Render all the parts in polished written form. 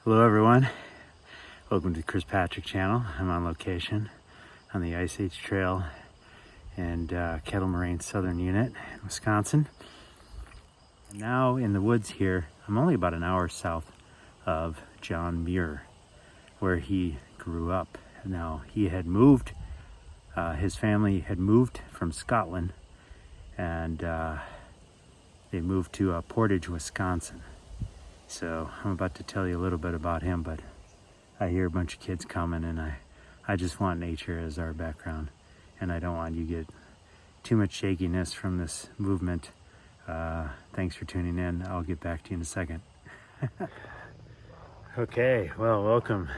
Hello everyone, welcome to the Chris Patrick channel. I'm on location on the Ice Age Trail and Kettle Moraine Southern Unit in Wisconsin. And now in the woods here, I'm only about an hour south of John Muir, where he grew up. Now he had moved, his family had moved from Scotland, and they moved to Portage, Wisconsin. So I'm about to tell you a little bit about him, but I hear a bunch of kids coming, and I just want nature as our background, and I don't want you to get too much shakiness from this movement. Thanks for tuning in. I'll get back to you in a second. Okay, well, welcome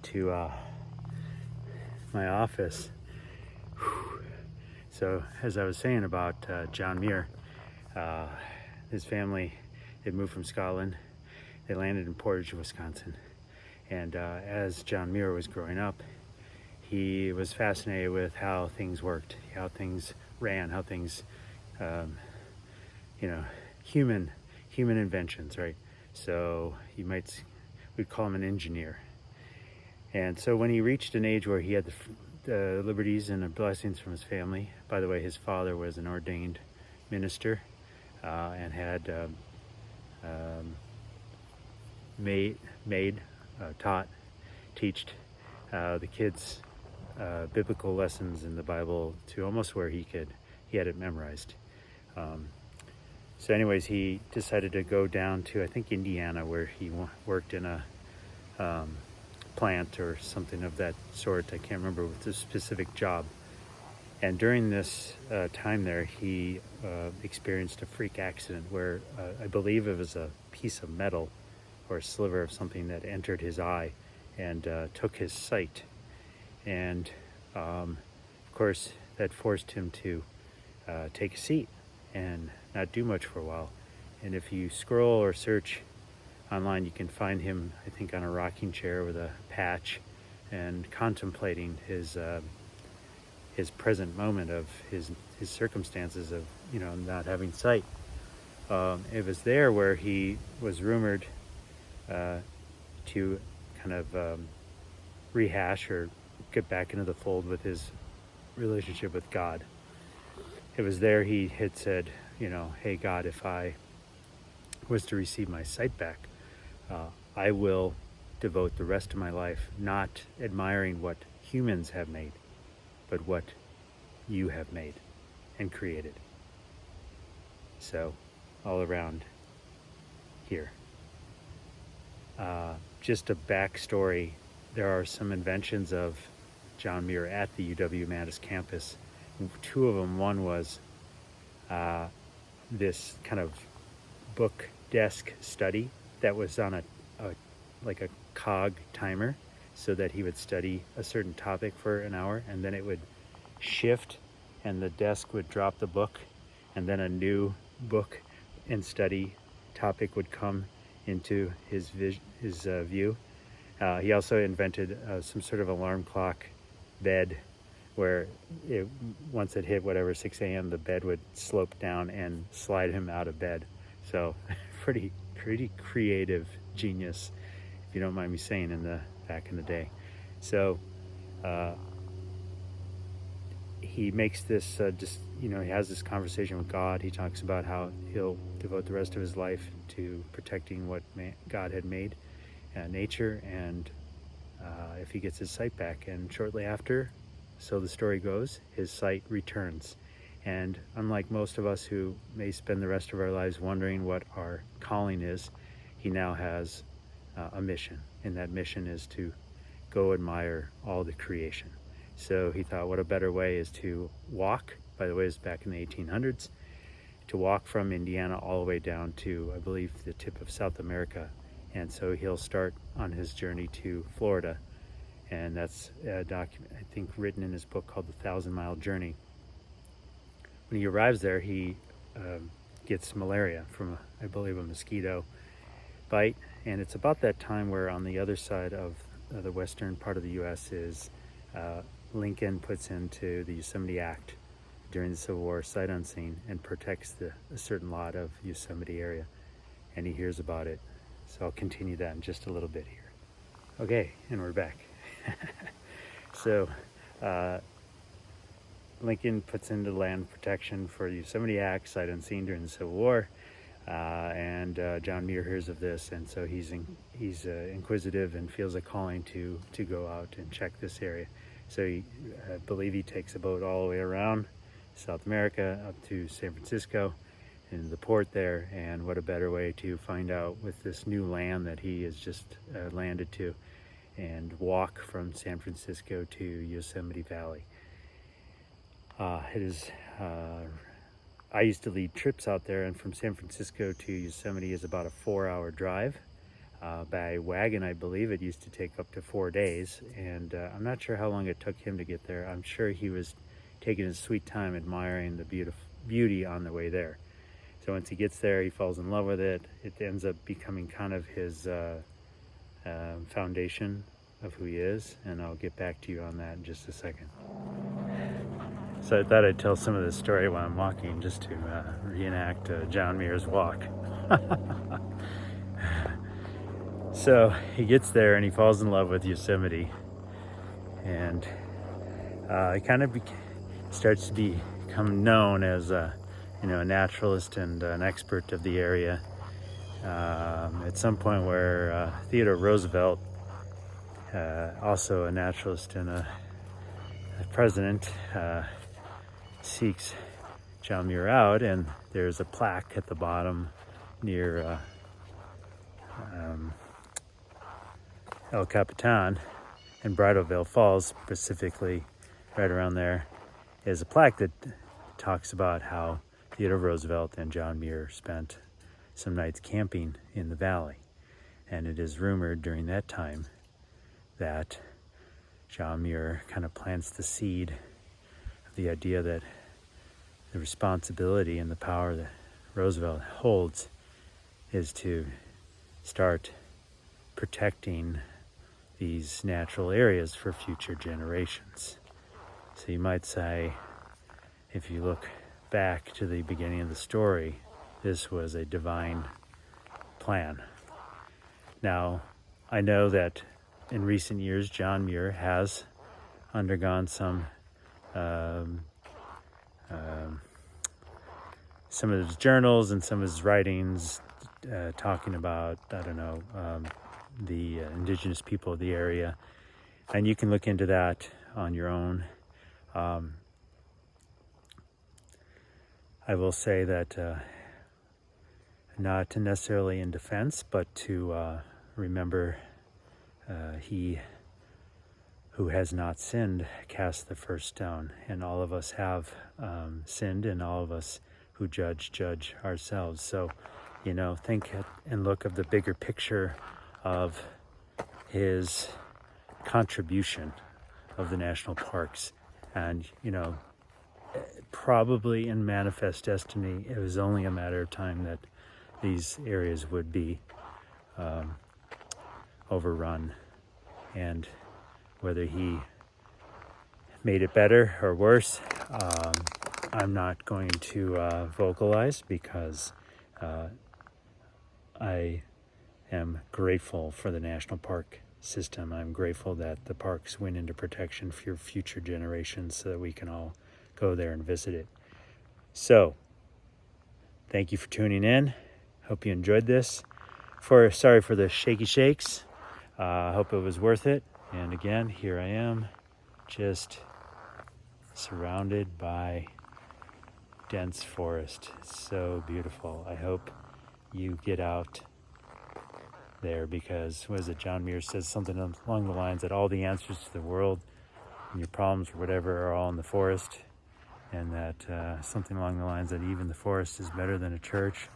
to my office. So as I was saying about John Muir, his family had moved from Scotland. They landed in Portage, Wisconsin. And as John Muir was growing up, he was fascinated with how things worked, how things ran, how things, human inventions, right? So we'd call him an engineer. And so when he reached an age where he had the liberties and the blessings from his family, by the way, his father was an ordained minister and had teached the kids biblical lessons in the Bible to almost where he had it memorized. So anyways, he decided to go down to, I think, Indiana, where he worked in a plant or something of that sort. I can't remember with the specific job. And during this time there, he experienced a freak accident where I believe it was a piece of metal or a sliver of something that entered his eye and took his sight. And of course, that forced him to take a seat and not do much for a while. And if you scroll or search online, you can find him, I think, on a rocking chair with a patch and contemplating his present moment of his circumstances of not having sight. It was there where he was rumored to kind of rehash or get back into the fold with his relationship with God. It was there he had said, hey God, if I was to receive my sight back, I will devote the rest of my life not admiring what humans have made, but what you have made and created. So all around here. Just a backstory, there are some inventions of John Muir at the UW-Mattis campus. Two of them, one was this kind of book desk study that was on a cog timer, so that he would study a certain topic for an hour, and then it would shift and the desk would drop the book, and then a new book and study topic would come into his view. He also invented some sort of alarm clock bed where once it hit whatever 6 a.m. the bed would slope down and slide him out of bed. So pretty creative genius, if you don't mind me saying, back in the day. So he makes this he has this conversation with God. He talks about how he'll devote the rest of his life to protecting what God had made, nature, and if he gets his sight back. And shortly after, so the story goes, his sight returns. And unlike most of us who may spend the rest of our lives wondering what our calling is, he now has a mission, and that mission is to go admire all the creation. So he thought, what a better way is to walk, by the way, it's back in the 1800s, to walk from Indiana all the way down to, I believe, the tip of South America. And so he'll start on his journey to Florida, and that's a document, I think, written in his book called The 1,000-Mile Journey. When he arrives there, he gets malaria from, I believe, a mosquito bite, and it's about that time where on the other side of the western part of the U.S. is Lincoln puts into the Yosemite Act during the Civil War, sight unseen, and protects a certain lot of Yosemite area. And he hears about it So I'll continue that in just a little bit here. Okay, and we're back. So Lincoln puts into land protection for the Yosemite Act, sight unseen during the Civil War, and John Muir hears of this, and so he's inquisitive and feels a calling to go out and check this area. So I believe he takes a boat all the way around South America up to San Francisco and the port there, and what a better way to find out with this new land that he has just landed to, and walk from San Francisco to Yosemite Valley. I used to lead trips out there, and from San Francisco to Yosemite is about a 4-hour drive. By wagon, I believe it used to take up to 4 days, and I'm not sure how long it took him to get there. I'm sure he was taking his sweet time admiring the beauty on the way there. So once he gets there, he falls in love with it. It ends up becoming kind of his foundation of who he is, and I'll get back to you on that in just a second. So I thought I'd tell some of this story while I'm walking, just to reenact John Muir's walk. So he gets there and he falls in love with Yosemite, and he kind of starts to become known as a naturalist and an expert of the area. At some point where Theodore Roosevelt, also a naturalist and a president, seeks John Muir out, and there's a plaque at the bottom near El Capitan and Bridalveil Falls, specifically right around there, is a plaque that talks about how Theodore Roosevelt and John Muir spent some nights camping in the valley. And it is rumored during that time that John Muir kind of plants the seed of the idea that the responsibility and the power that Roosevelt holds is to start protecting these natural areas for future generations. So you might say, if you look back to the beginning of the story, this was a divine plan. Now, I know that in recent years, John Muir has undergone some of his journals and some of his writings talking about, the indigenous people of the area. And you can look into that on your own. I will say that not necessarily in defense, but to remember he who has not sinned cast the first stone. And all of us have sinned, and all of us who judge ourselves. So, think and look of the bigger picture of his contribution of the national parks. And, probably in manifest destiny, it was only a matter of time that these areas would be overrun. And whether he made it better or worse, I'm not going to vocalize, because I am grateful for the national park system. I'm grateful that the parks went into protection for future generations so that we can all go there and visit it. So, thank you for tuning in. Hope you enjoyed this. Sorry for the shaky shakes. I hope it was worth it. And again, here I am, just surrounded by dense forest. It's so beautiful. I hope you get out there, because John Muir says something along the lines that all the answers to the world and your problems or whatever are all in the forest, and that something along the lines that even the forest is better than a church,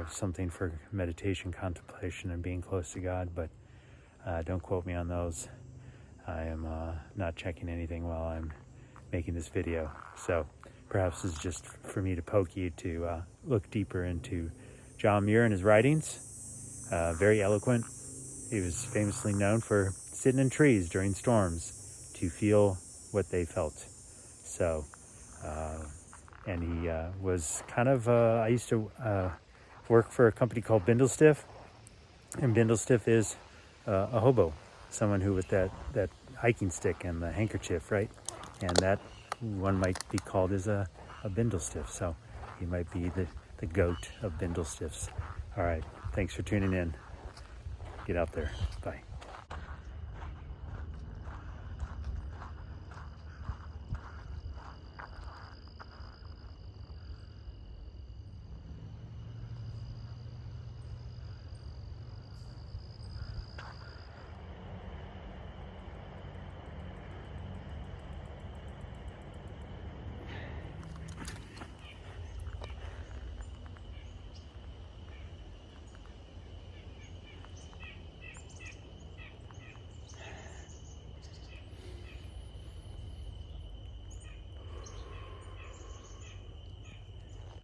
something for meditation, contemplation, and being close to God. But don't quote me on those. I am not checking anything while I'm making this video. So perhaps it's just for me to poke you to look deeper into John Muir and his writings. Very eloquent. He was famously known for sitting in trees during storms to feel what they felt. So, and he was kind of, I used to work for a company called Bindlestiff, And Bindlestiff is a hobo, someone who with that hiking stick and the handkerchief, right? And that one might be called as a Bindlestiff. So he might be the goat of Bindlestiffs. All right. Thanks for tuning in. Get out there. Bye.